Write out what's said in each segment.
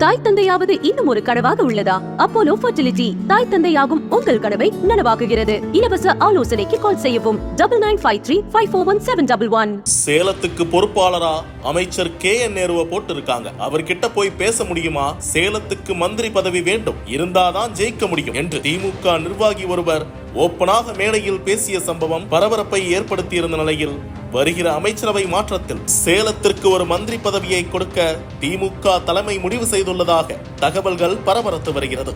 தாய் தந்தையாவது இன்னும் ஒரு கனவாக உள்ளதா? அப்போலோ ஃபர்டிலிட்டி தாய் தந்தையாகும் உங்கள் கனவை நனவாக்குகிறது. இலவச ஆலோசனைக்கு கால் செய்யவும் 9953541711. சேலத்துக்கு பொறுப்பாளரா அமைச்சர் KN நேருவை போட்டு இருக்காங்க. அவர்கிட்ட போய் பேச முடியுமா? சேலத்துக்கு மந்திரி பதவி வேண்டும், இருந்தாதான் ஜெயிக்க முடியும் என்று திமுக நிர்வாகி ஒருவர் ஓப்பனாக மேடையில் பேசிய சம்பவம் பரபரப்பை ஏற்படுத்தியிருந்த நிலையில் வருகிற அமைச்சரவை மாற்றத்தில் சேலத்திற்கு ஒரு மந்திரி பதவியை கொடுக்க திமுக தலைமை முடிவு செய்துள்ளதாக தகவல்கள் பரபரத்து வருகிறது.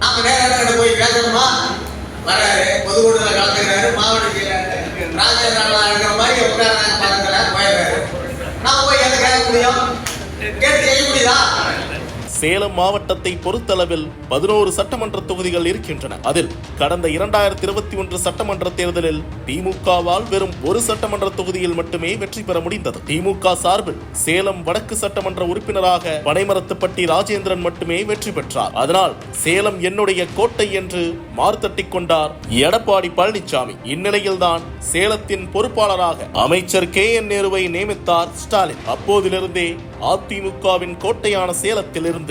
சேலம் மாவட்டத்தை பொறுத்தளவில் 11 சட்டமன்ற தொகுதிகள் இருக்கின்றன. அதில் கடந்த 2021 சட்டமன்ற தேர்தலில் திமுகவால் வெறும் ஒரு சட்டமன்ற தொகுதியில் மட்டுமே வெற்றி பெற முடிந்தது. திமுக சார்பில் சேலம் வடக்கு சட்டமன்ற உறுப்பினராக பனைமரத்துப்பட்டி ராஜேந்திரன் மட்டுமே வெற்றி பெற்றார். அதனால் சேலம் என்னுடைய கோட்டை என்று மார்த்தட்டிக் கொண்டார் எடப்பாடி பழனிசாமி. இந்நிலையில்தான் சேலத்தின் பொறுப்பாளராக அமைச்சர் KN நேருவை நியமித்தார் ஸ்டாலின். அப்போதிலிருந்தே அதிமுகவின் கோட்டையான சேலத்தில் இருந்து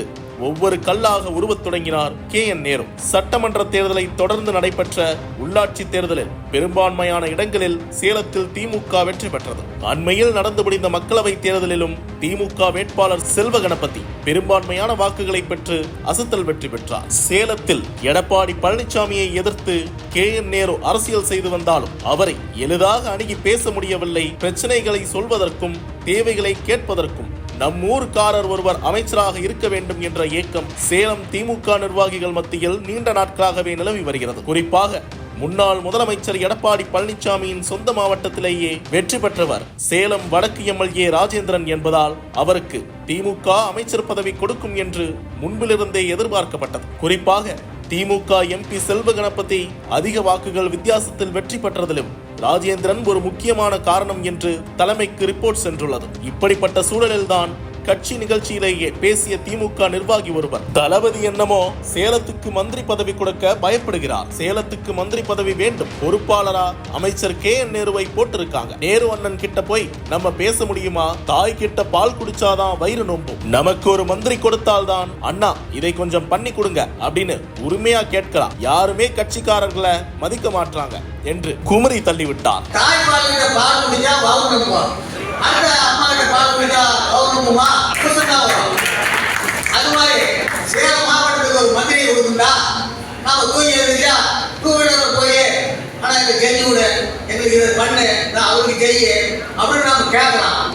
ஒவ்வொரு கல்லாக உருவத் தொடங்கினார் KN நேரு. சட்டமன்ற தேர்தலை தொடர்ந்து நடைபெற்ற உள்ளாட்சி தேர்தலில் பெரும்பான்மையான இடங்களில் சேலத்தில் திமுக வெற்றி பெற்றது. அண்மையில் நடந்து முடிந்த மக்களவை தேர்தலிலும் திமுக வேட்பாளர் செல்வ கணபதி பெரும்பான்மையான வாக்குகளை பெற்று அசத்தல் வெற்றி பெற்றார். சேலத்தில் எடப்பாடி பழனிசாமியை எதிர்த்து KN நேரு அரசியல் செய்து வந்தாலும் அவரை எளிதாக அணுகி பேச முடியவில்லை. பிரச்சனைகளை சொல்வதற்கும் தேவைகளை கேட்பதற்கும் நம்மூர்காரர் ஒருவர் அமைச்சராக இருக்க வேண்டும் என்ற ஏக்கம் சேலம் திமுக நிர்வாகிகள் மத்தியில் நீண்ட நாட்களாகவே நிலவி வருகிறது. குறிப்பாக முன்னாள் முதலமைச்சர் எடப்பாடி பழனிசாமியின் சொந்த மாவட்டத்திலேயே வெற்றி பெற்றவர் சேலம் வடக்கு MLA ராஜேந்திரன் என்பதால் அவருக்கு திமுக அமைச்சர் பதவி கொடுக்கும் என்று முன்பிலிருந்தே எதிர்பார்க்கப்பட்டது. குறிப்பாக திமுக MP செல்வ கணபதி அதிக வாக்குகள் வித்தியாசத்தில் வெற்றி பெற்றதிலும் ராஜேந்திரன் ஒரு முக்கியமான காரணம் என்று தலைமைக்கு ரிப்போர்ட் சென்றுள்ளது. இப்படிப்பட்ட சூழலில்தான் கட்சி நிகழ்ச்சியிலேயே பேசிய திமுக நிர்வாகி ஒருவர் தளபதி என்னமோ சேலத்துக்கு மந்திரி பதவி கொடுக்க பயப்படுகிறார், சேலத்துக்கு மந்திரி பதவி வேண்டும், பொறுப்பாளரா அமைச்சர் KN நேருவை போட்டிருக்காங்க, நேரு அண்ணன் கிட்ட போய் நம்ம பேச முடியுமா? தாய் கிட்ட பால் குடிச்சாதான் வயிறு நோம்பும், நமக்கு ஒரு மந்திரி கொடுத்தால்தான் அண்ணா இதை கொஞ்சம் பண்ணி கொடுங்க அப்படின்னு உரிமையா கேட்கலாம். யாருமே கட்சிக்காரர்களை மதிக்க மாட்டாங்க என்று குமரி தள்ளிவிட்டார்.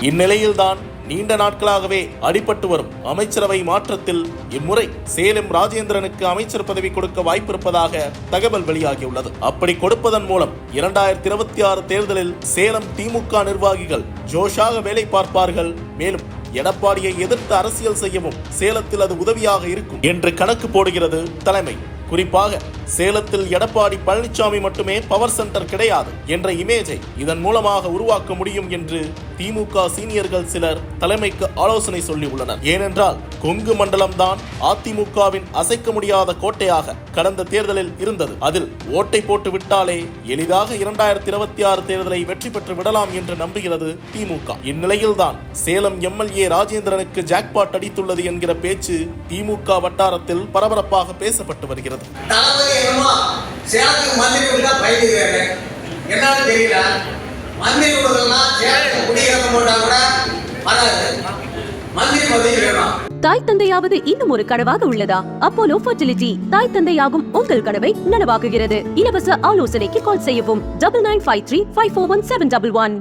இந்நிலையில்தான் நீண்ட நாட்களாகவே அடிபட்டு வரும் அமைச்சரவை மாற்றத்தில் இம்முறை சேலம் ராஜேந்திரனுக்கு அமைச்சர் பதவி கொடுக்க வாய்ப்பிருப்பதாக தகவல் வெளியாகியுள்ளது. அப்படி கொடுப்பதன் மூலம் 2026 தேர்தலில் சேலம் திமுக நிர்வாகிகள் ஜோஷாக வேலை பார்ப்பார்கள். மேலும் எடப்பாடியை எதிர்த்து அரசியல் செய்யவும் சேலத்தில் அது உதவியாக இருக்கும் என்று கணக்கு போடுகிறது தலைமை. குறிப்பாக சேலத்தில் எடப்பாடி பழனிசாமி மட்டுமே பவர் சென்டர் கிடையாது என்ற இமேஜை இதன் மூலமாக உருவாக்க முடியும் என்று திமுக சீனியர்கள் சிலர் தலைமைக்கு ஆலோசனை சொல்லியுள்ளனர். ஏனென்றால் கொங்கு மண்டலம் தான் அதிமுகவின் அசைக்க முடியாத கோட்டையாக கடந்த தேர்தலில் இருந்தது. அதில் ஓட்டை போட்டு விட்டாலே எளிதாக 2026 தேர்தலை வெற்றி பெற்று விடலாம் என்று நம்புகிறது திமுக. இந்நிலையில்தான் சேலம் MLA ராஜேந்திரனுக்கு ஜாக்பாட் அடித்துள்ளது என்கிற பேச்சு திமுக வட்டாரத்தில் பரபரப்பாக பேசப்பட்டு வருகிறது. தாய் தந்தையாவது இன்னும் ஒரு கனவாக உள்ளதா? அப்போலோ ஃபர்டிலிட்டி தாய் தந்தையாகும் உங்கள் கனவை நனவாக்குகிறது. இலவச ஆலோசனைக்கு கால் செய்யவும் 9953541711.